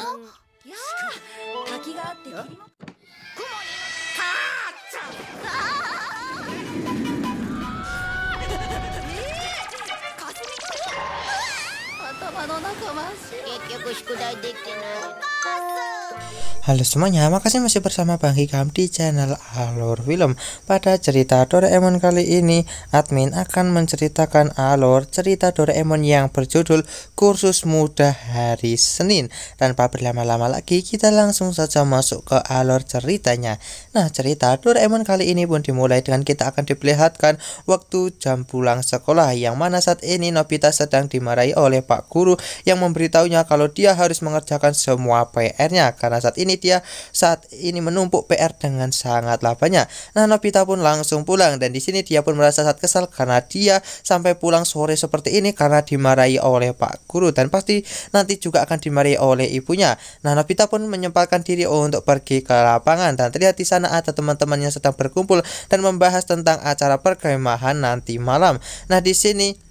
や滝があって霧も雲にかーっちゃかすみ頭の中真っ白。結局宿題できてない。Halo semuanya, makasih masih bersama Bang Hikam di channel Alur Film. Pada cerita Doraemon kali ini, admin akan menceritakan alur cerita Doraemon yang berjudul Kursus Muda Hari Senin. Tanpa berlama-lama lagi, kita langsung saja masuk ke alur ceritanya. Nah, cerita Doraemon kali ini pun dimulai dengan kita akan diperlihatkan waktu jam pulang sekolah, yang mana saat ini Nobita sedang dimarahi oleh Pak Guru yang memberitahunya kalau dia harus mengerjakan semua PR-nya, karena saat ini menumpuk PR dengan sangatlah banyak. Nah, Nobita pun langsung pulang, dan di sini dia pun merasa sangat kesal karena dia sampai pulang sore seperti ini karena dimarahi oleh Pak Guru, dan pasti nanti juga akan dimarahi oleh ibunya. Nah, Nobita pun menyempatkan diri untuk pergi ke lapangan, dan terlihat di sana ada teman-teman yang sedang berkumpul dan membahas tentang acara perkemahan nanti malam. Nah, di sini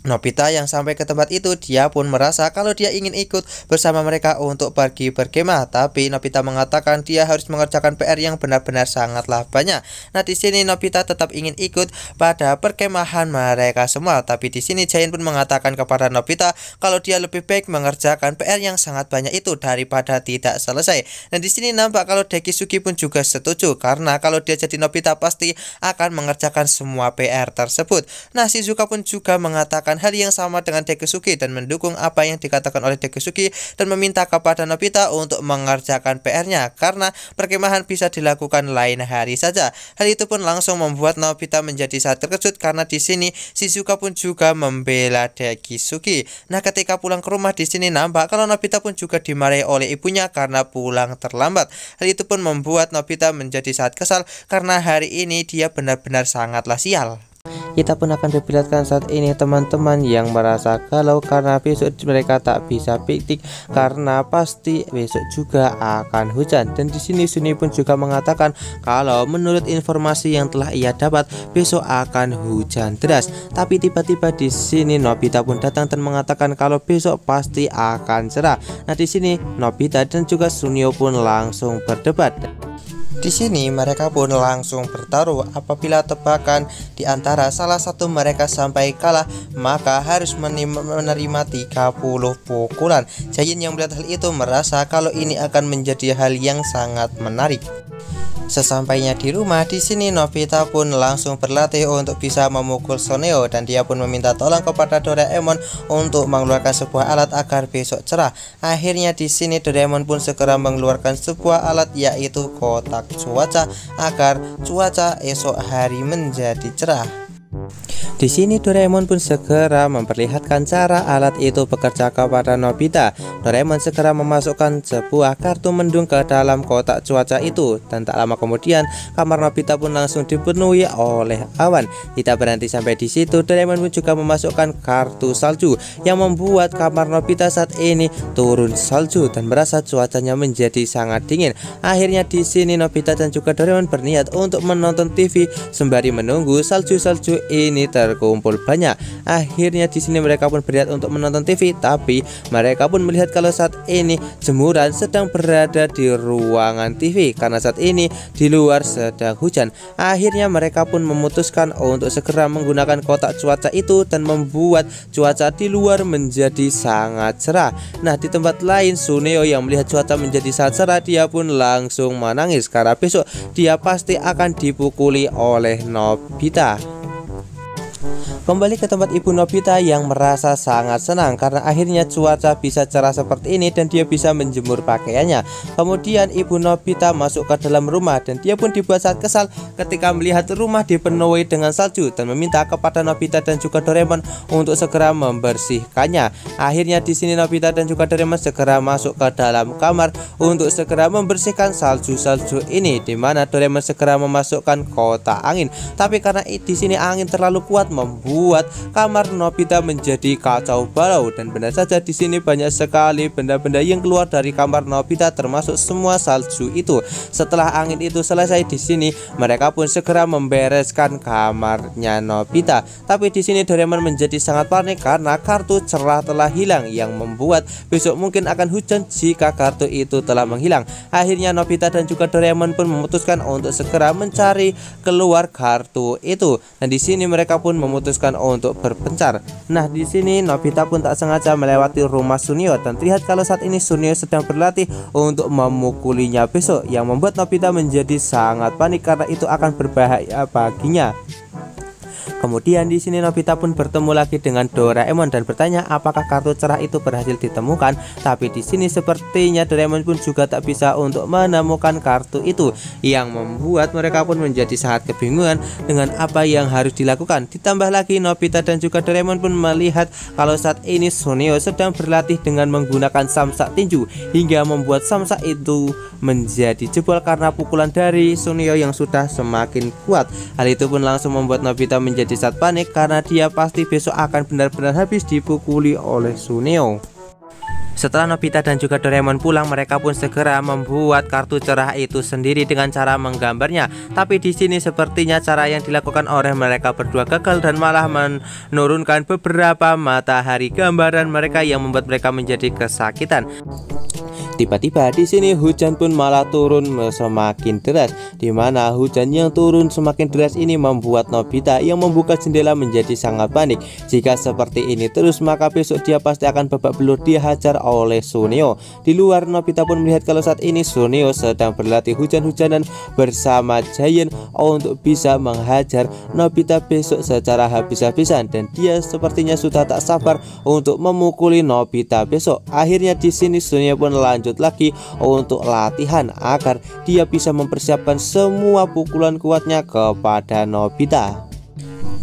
Nobita yang sampai ke tempat itu, dia pun merasa kalau dia ingin ikut bersama mereka untuk pergi berkemah, tapi Nobita mengatakan dia harus mengerjakan PR yang benar-benar sangatlah banyak. Nah, di sini Nobita tetap ingin ikut pada perkemahan mereka semua, tapi di sini Giant pun mengatakan kepada Nobita kalau dia lebih baik mengerjakan PR yang sangat banyak itu daripada tidak selesai. Dan di sini nampak kalau Dekisugi pun juga setuju, karena kalau dia jadi Nobita pasti akan mengerjakan semua PR tersebut. Nah, Shizuka pun juga mengatakan hal yang sama dengan Dekisugi dan mendukung apa yang dikatakan oleh Dekisugi dan meminta kepada Nobita untuk mengerjakan PR-nya karena perkemahan bisa dilakukan lain hari saja. Hal itu pun langsung membuat Nobita menjadi sangat terkejut karena di sini Shizuka pun juga membela Dekisugi. Nah, ketika pulang ke rumah di sini nampak kalau Nobita pun juga dimarahi oleh ibunya karena pulang terlambat. Hal itu pun membuat Nobita menjadi sangat kesal karena hari ini dia benar-benar sangatlah sial. Kita pun akan diperlihatkan saat ini teman-teman yang merasa galau karena besok mereka tak bisa piknik karena pasti besok juga akan hujan. Dan di sini Suni pun juga mengatakan kalau menurut informasi yang telah ia dapat besok akan hujan deras. Tapi tiba-tiba di sini Nobita pun datang dan mengatakan kalau besok pasti akan cerah. Nah, di sini Nobita dan juga Sunio pun langsung berdebat. Di sini mereka pun langsung bertaruh, apabila tebakan di antara salah satu mereka sampai kalah maka harus menerima 30 pukulan. Giant yang melihat hal itu merasa kalau ini akan menjadi hal yang sangat menarik. Sesampainya di rumah, di sini Nobita pun langsung berlatih untuk bisa memukul Soneo, dan dia pun meminta tolong kepada Doraemon untuk mengeluarkan sebuah alat agar besok cerah. Akhirnya di sini Doraemon pun segera mengeluarkan sebuah alat, yaitu kotak cuaca, agar cuaca esok hari menjadi cerah. Di sini Doraemon pun segera memperlihatkan cara alat itu bekerja kepada Nobita. Doraemon segera memasukkan sebuah kartu mendung ke dalam kotak cuaca itu, dan tak lama kemudian kamar Nobita pun langsung dipenuhi oleh awan. Tidak berhenti sampai di situ, Doraemon pun juga memasukkan kartu salju yang membuat kamar Nobita saat ini turun salju dan merasa cuacanya menjadi sangat dingin. Akhirnya di sini Nobita dan juga Doraemon berniat untuk menonton TV sembari menunggu salju-salju ini terkumpul banyak. Akhirnya di sini mereka pun berniat untuk menonton TV, tapi mereka pun melihat kalau saat ini jemuran sedang berada di ruangan TV karena saat ini di luar sedang hujan. Akhirnya mereka pun memutuskan untuk segera menggunakan kotak cuaca itu dan membuat cuaca di luar menjadi sangat cerah. Nah, di tempat lain Suneo yang melihat cuaca menjadi sangat cerah, dia pun langsung menangis karena besok dia pasti akan dipukuli oleh Nobita. Kembali ke tempat ibu Nobita yang merasa sangat senang karena akhirnya cuaca bisa cerah seperti ini dan dia bisa menjemur pakaiannya. Kemudian ibu Nobita masuk ke dalam rumah dan dia pun dibuat sangat kesal ketika melihat rumah dipenuhi dengan salju dan meminta kepada Nobita dan juga Doraemon untuk segera membersihkannya. Akhirnya di sini Nobita dan juga Doraemon segera masuk ke dalam kamar untuk segera membersihkan salju-salju ini, di mana Doraemon segera memasukkan kotak angin. Tapi karena di sini angin terlalu kuat membuat membuat kamar Nobita menjadi kacau balau. Dan benar saja di sini banyak sekali benda-benda yang keluar dari kamar Nobita, termasuk semua salju itu. Setelah angin itu selesai di sini, mereka pun segera membereskan kamarnya Nobita. Tapi di sini Doraemon menjadi sangat panik karena kartu cerah telah hilang, yang membuat besok mungkin akan hujan jika kartu itu telah menghilang. Akhirnya Nobita dan juga Doraemon pun memutuskan untuk segera mencari keluar kartu itu. Dan di sini mereka pun memutuskan untuk berpencar. Nah, di sini Nobita pun tak sengaja melewati rumah Sunio dan terlihat kalau saat ini Sunio sedang berlatih untuk memukulinya besok, yang membuat Nobita menjadi sangat panik karena itu akan berbahaya baginya. Kemudian di sini Nobita pun bertemu lagi dengan Doraemon dan bertanya apakah kartu cerah itu berhasil ditemukan. Tapi di sini sepertinya Doraemon pun juga tak bisa untuk menemukan kartu itu, yang membuat mereka pun menjadi sangat kebingungan dengan apa yang harus dilakukan. Ditambah lagi Nobita dan juga Doraemon pun melihat kalau saat ini Sunio sedang berlatih dengan menggunakan samsak tinju, hingga membuat samsak itu menjadi jebol karena pukulan dari Sunio yang sudah semakin kuat. Hal itu pun langsung membuat Nobita menjadi sangat panik karena dia pasti besok akan benar-benar habis dipukuli oleh Sunio. Setelah Nobita dan juga Doraemon pulang, mereka pun segera membuat kartu cerah itu sendiri dengan cara menggambarnya. Tapi di sini sepertinya cara yang dilakukan oleh mereka berdua gagal dan malah menurunkan beberapa matahari gambaran mereka, yang membuat mereka menjadi kesakitan. Tiba-tiba di sini hujan pun malah turun semakin deras, di mana hujan yang turun semakin deras ini membuat Nobita yang membuka jendela menjadi sangat panik. Jika seperti ini terus, maka besok dia pasti akan babak belur dihajar oleh Sunio. Di luar, Nobita pun melihat kalau saat ini Sunio sedang berlatih hujan-hujanan bersama Giant untuk bisa menghajar Nobita besok secara habis-habisan, dan dia sepertinya sudah tak sabar untuk memukuli Nobita besok. Akhirnya di sini Sunio pun lanjut lagi untuk latihan agar dia bisa mempersiapkan semua pukulan kuatnya kepada Nobita.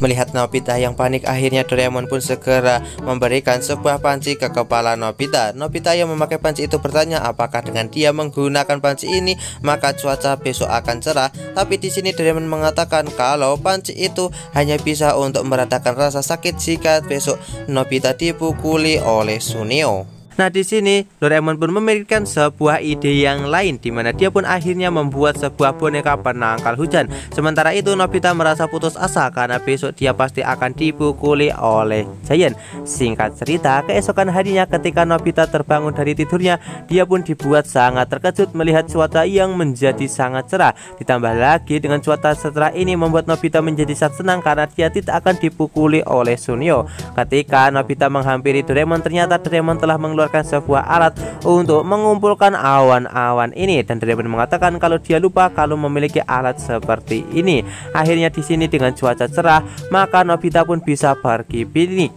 Melihat Nobita yang panik, akhirnya Doraemon pun segera memberikan sebuah panci ke kepala Nobita. Nobita yang memakai panci itu bertanya apakah dengan dia menggunakan panci ini maka cuaca besok akan cerah. Tapi di sini Doraemon mengatakan kalau panci itu hanya bisa untuk meredakan rasa sakit jika besok Nobita dipukuli oleh Sunio. Nah, di sini Doraemon pun memikirkan sebuah ide yang lain, di mana dia pun akhirnya membuat sebuah boneka penangkal hujan. Sementara itu Nobita merasa putus asa karena besok dia pasti akan dipukuli oleh Giant. Singkat cerita, keesokan harinya ketika Nobita terbangun dari tidurnya, dia pun dibuat sangat terkejut melihat cuaca yang menjadi sangat cerah. Ditambah lagi dengan cuaca cerah ini membuat Nobita menjadi sangat senang karena dia tidak akan dipukuli oleh Sunio. Ketika Nobita menghampiri Doraemon, ternyata Doraemon telah mengeluarkan sebuah alat untuk mengumpulkan awan-awan ini, dan Doraemon mengatakan kalau dia lupa kalau memiliki alat seperti ini. Akhirnya di sini dengan cuaca cerah, maka Nobita pun bisa pergi piknik.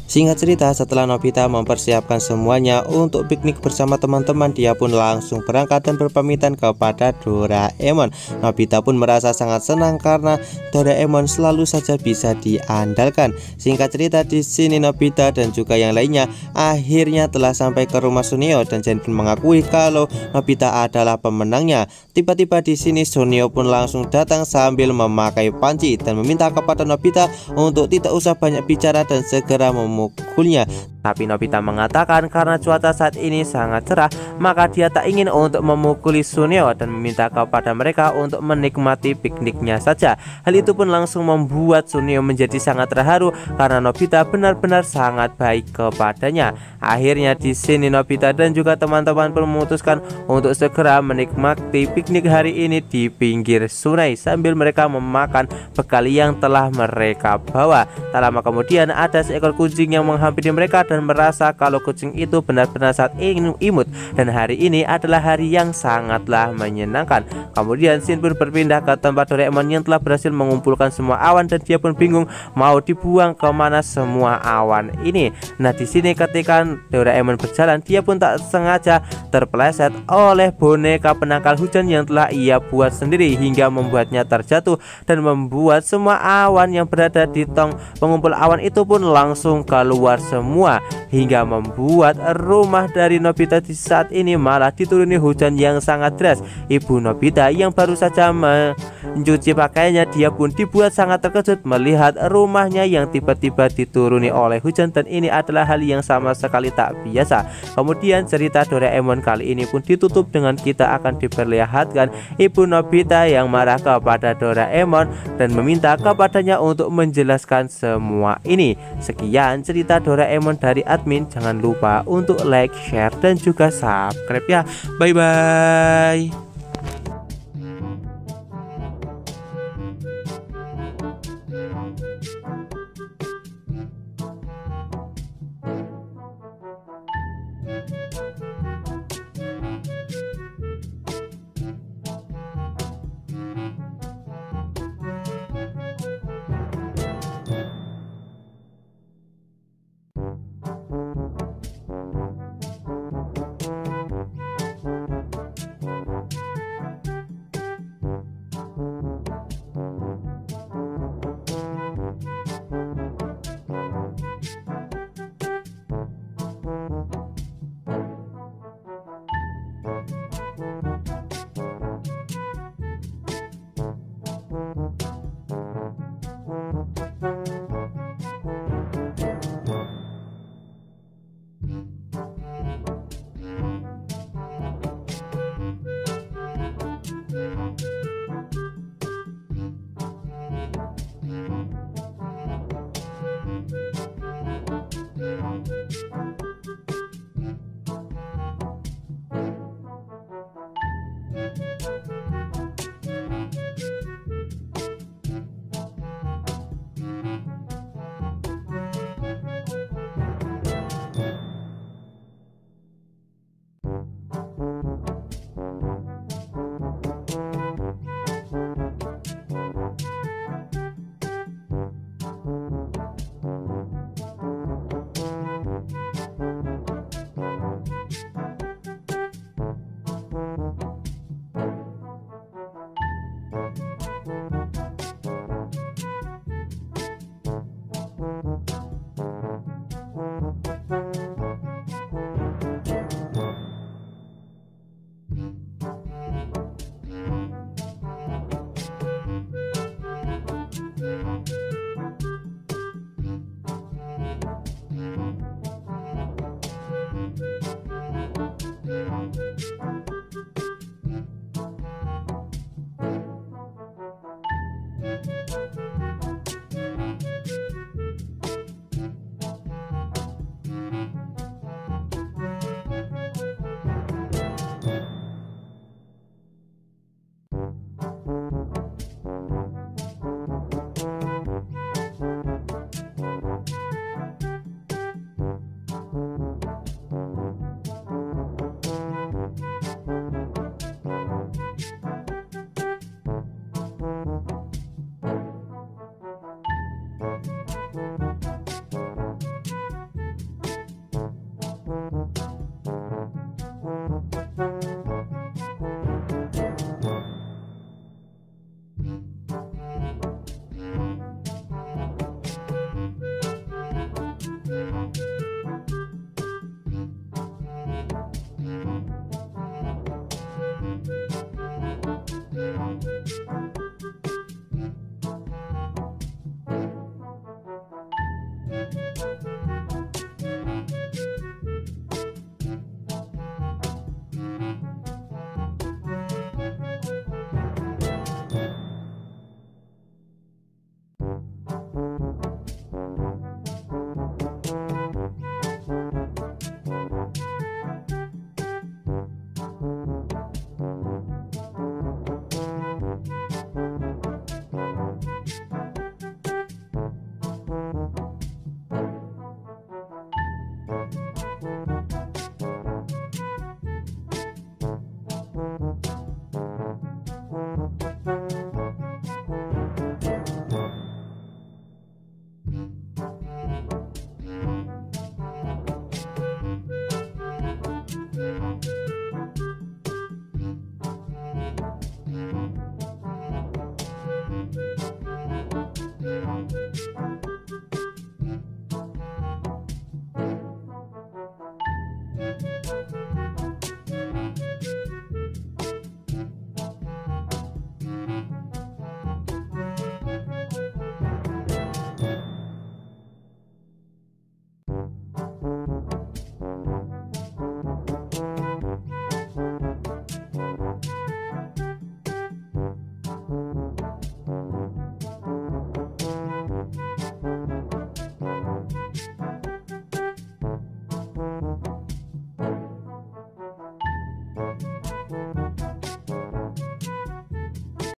Singkat cerita, setelah Nobita mempersiapkan semuanya untuk piknik bersama teman-teman, dia pun langsung berangkat dan berpamitan kepada Doraemon. Nobita pun merasa sangat senang karena Doraemon selalu saja bisa diandalkan. Singkat cerita, di sini Nobita dan juga yang lainnya akhirnya telah sampai ke rumah Sunio, dan Giant pun mengakui kalau Nobita adalah pemenangnya. Tiba-tiba di sini Sunio pun langsung datang sambil memakai panci dan meminta kepada Nobita untuk tidak usah banyak bicara dan segera memukulnya. Tapi Nobita mengatakan karena cuaca saat ini sangat cerah, maka dia tak ingin untuk memukuli Sunio dan meminta kepada mereka untuk menikmati pikniknya saja. Hal itu pun langsung membuat Sunio menjadi sangat terharu karena Nobita benar-benar sangat baik kepadanya. Akhirnya di sini Nobita dan juga teman-teman pun memutuskan untuk segera menikmati piknik hari ini di pinggir sungai sambil mereka memakan bekal yang telah mereka bawa. Tak lama kemudian ada seekor kucing yang menghampiri mereka dan merasa kalau kucing itu benar-benar sangat imut, dan hari ini adalah hari yang sangatlah menyenangkan. Kemudian Shin pun berpindah ke tempat Doraemon yang telah berhasil mengumpulkan semua awan, dan dia pun bingung mau dibuang kemana semua awan ini. Nah, di sini ketika Doraemon berjalan, dia pun tak sengaja terpeleset oleh boneka penangkal hujan yang telah ia buat sendiri hingga membuatnya terjatuh dan membuat semua awan yang berada di tong pengumpul awan itu pun langsung keluar semua. hingga membuat rumah dari Nobita di saat ini malah dituruni hujan yang sangat deras. Ibu Nobita yang baru saja mencuci pakaiannya, dia pun dibuat sangat terkejut melihat rumahnya yang tiba-tiba dituruni oleh hujan, dan ini adalah hal yang sama sekali tak biasa. Kemudian cerita Doraemon kali ini pun ditutup dengan kita akan diperlihatkan Ibu Nobita yang marah kepada Doraemon dan meminta kepadanya untuk menjelaskan semua ini. Sekian cerita Doraemon dari admin. Jangan lupa untuk like, share, dan juga subscribe ya. Bye bye.